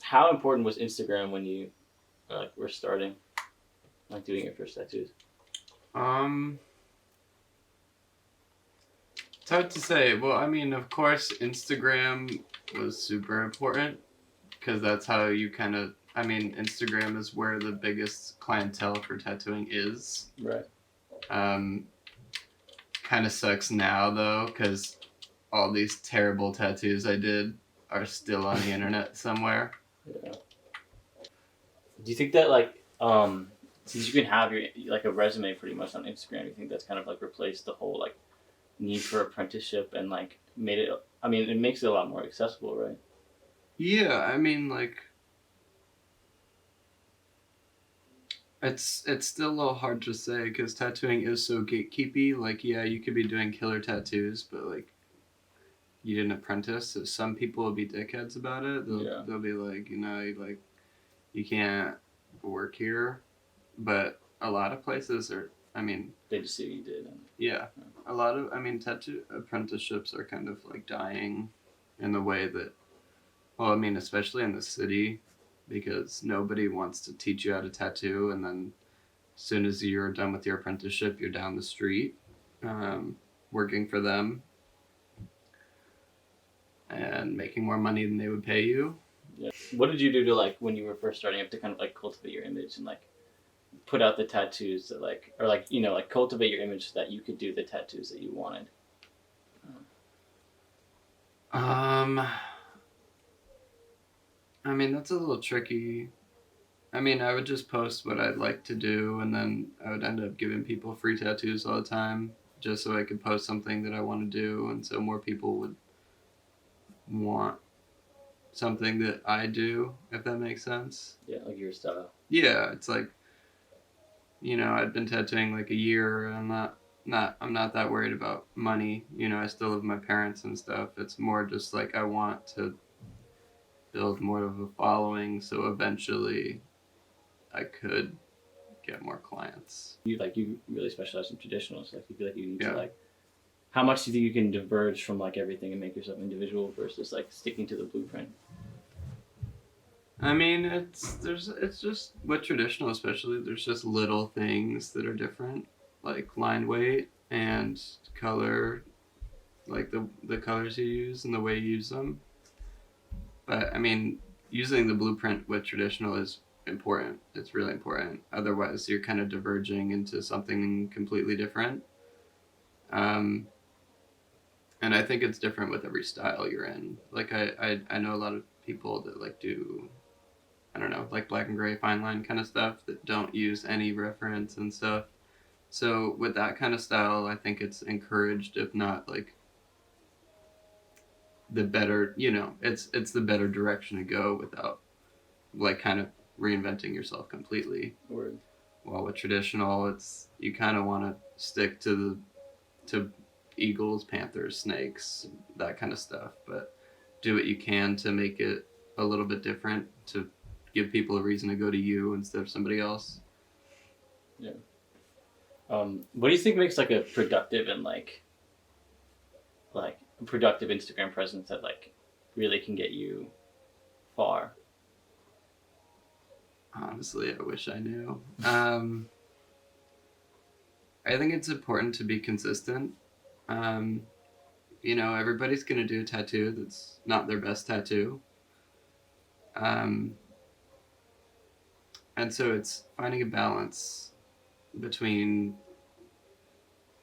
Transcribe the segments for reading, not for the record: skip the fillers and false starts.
how important was Instagram when you were starting, like doing your first tattoos? Um, it's hard to say. Well, I mean, of course, Instagram was super important because that's how you kind of. I mean, Instagram is where the biggest clientele for tattooing is. Right. Um, Kind of sucks now though, because all these terrible tattoos I did are still on the internet somewhere. Yeah. Do you think that since you can have your like a resume pretty much on Instagram, you think that's kind of like replaced the whole like need for apprenticeship and like made it? I mean, it makes it a lot more accessible, right? Yeah, I mean, like, it's still a little hard to say because tattooing is so gatekeepy. Like, yeah, you could be doing killer tattoos, but like, you didn't apprentice. So some people will be dickheads about it. Yeah. They'll be like, like you can't work here. But a lot of places are. I mean, They just see what you did. And, yeah, a lot of. I mean, tattoo apprenticeships are kind of like dying, in the way that. Well, I mean, especially in the city, because nobody wants to teach you how to tattoo, and then as soon as you're done with your apprenticeship, you're down the street, um, working for them and making more money than they would pay you. yeah. What did you do to like when you were first starting up to kind of like cultivate your image and like put out the tattoos that like or like like cultivate your image so that you could do the tattoos that you wanted? Um, I mean, that's a little tricky. I mean, I would just post what I'd like to do, and then I would end up giving people free tattoos all the time, just so I could post something that I want to do, and so more people would want something that I do, if that makes sense. Yeah, like your style. Yeah, it's like, I've been tattooing like a year, and I'm not that worried about money. I still live with my parents and stuff. It's more just like I want to build more of a following, so eventually I could get more clients. You really specialize in traditionals. Like you feel like you need to Yeah. like how much do you think you can diverge from like everything and make yourself individual versus like sticking to the blueprint? I mean, it's just with traditional, especially. There's just little things that are different, like line weight and color, like the colors you use and the way you use them. But I mean, using the blueprint with traditional is important. It's really important. Otherwise, you're kind of diverging into something completely different. Um, and I think it's different with every style you're in. Like I know a lot of people that like do, I don't know, like black and gray fine line kind of stuff that don't use any reference and stuff. So with that kind of style, I think it's encouraged, if not like the better, it's the better direction to go without like kind of reinventing yourself completely. Word. While with traditional, it's you kind of want to stick to eagles, panthers, snakes, that kind of stuff, but do what you can to make it a little bit different to give people a reason to go to you instead of somebody else. Yeah. What do you think makes like a productive and like productive Instagram presence that like really can get you far? Honestly, I wish I knew. I think it's important to be consistent. Um, everybody's gonna do a tattoo that's not their best tattoo. Um, and so it's finding a balance between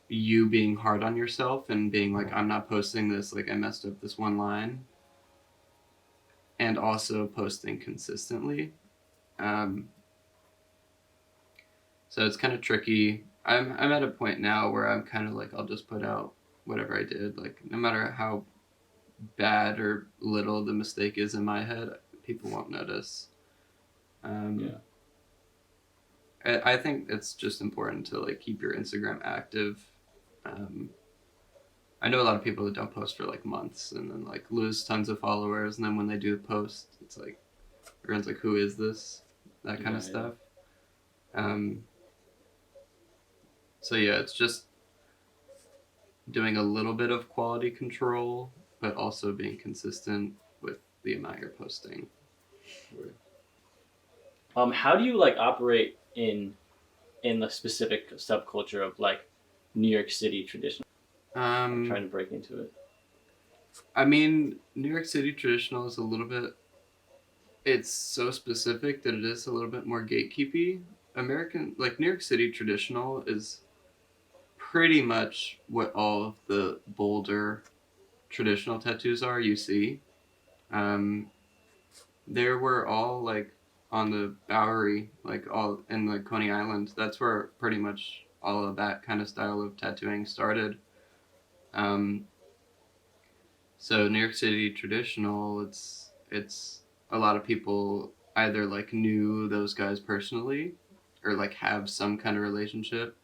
you being hard on yourself and being like, I'm not posting this, like I messed up this one line, and also posting consistently. Um, so it's kind of tricky. I'm at a point now where I'm kind of like, I'll just put out whatever I did, like no matter how bad or little the mistake is in my head, people won't notice. Um, Yeah. I think it's just important to like keep your Instagram active. Um, I know a lot of people that don't post for like months and then like lose tons of followers, and then when they do post, it's like everyone's like, "Who is this?" That kind Yeah. of Yeah. stuff. Um, so yeah, it's just doing a little bit of quality control, but also being consistent with the amount you're posting. How do you like operate in the specific subculture of like New York City traditional? Like, trying to break into it. I mean, New York City traditional is a little bit. It's so specific that it is a little bit more gatekeepy. New York City traditional is pretty much what all of the bolder traditional tattoos are. You see, um, there were all like on the Bowery, like all in like Coney Island. That's where pretty much all of that kind of style of tattooing started. Um, so New York City traditional, it's a lot of people either like knew those guys personally, or like have some kind of relationship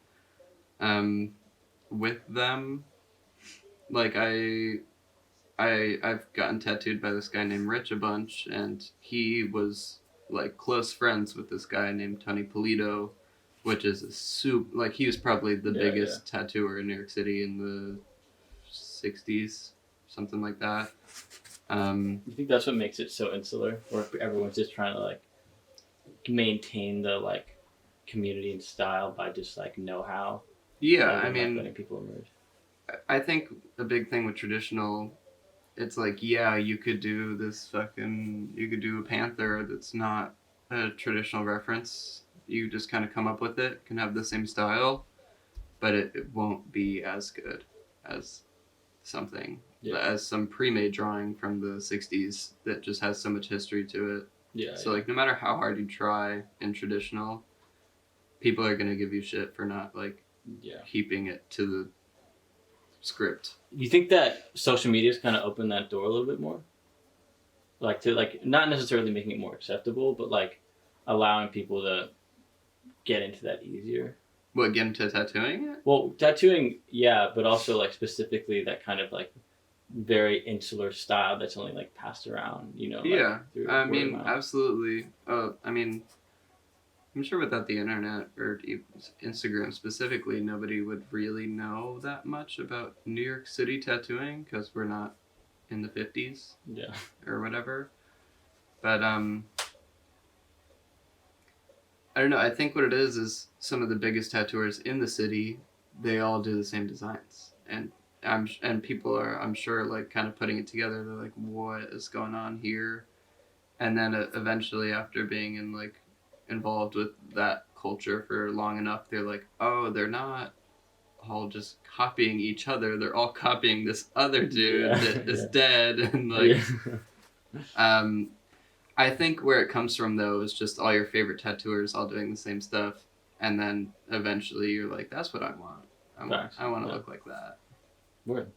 um, with them. Like I've gotten tattooed by this guy named Rich a bunch, and he was like close friends with this guy named Tony Polito, which is a like he was probably the biggest tattooer in New York City in the '60s, something like that. You think that's what makes it so insular, where everyone's just trying to like maintain the like community and style by just like know-how? Yeah, rather I than, like, mean, letting people emerge. I think a big thing with traditional, it's like, yeah, you could do a panther that's not a traditional reference. You just kind of come up with it, can have the same style, but it won't be as good as as some pre-made drawing from the 60s that just has so much history to it. Yeah. So like no matter how hard you try in traditional, people are going to give you shit for not like keeping it to the script. You think that social media's kind of opened that door a little bit more? Like to like not necessarily making it more acceptable, but like allowing people to get into that easier. What, get into tattooing it? Well, tattooing, yeah, but also like specifically that kind of like very insular style that's only like passed around, you know? Yeah, Like, I mean, absolutely. I mean, I'm sure without the internet or Instagram specifically, nobody would really know that much about New York City tattooing because we're not in the 50s. Yeah. Or whatever. But I don't know. I think what it is some of the biggest tattooers in the city, they all do the same designs, and people are, I'm sure, like kind of putting it together. They're like, what is going on here? And then eventually, after being involved with that culture for long enough, they're like, oh, they're not all just copying each other. They're all copying this other dude that is dead, and like, I think where it comes from though is just all your favorite tattooers all doing the same stuff, and then eventually you're like, that's what I want. I want to look like that. Word.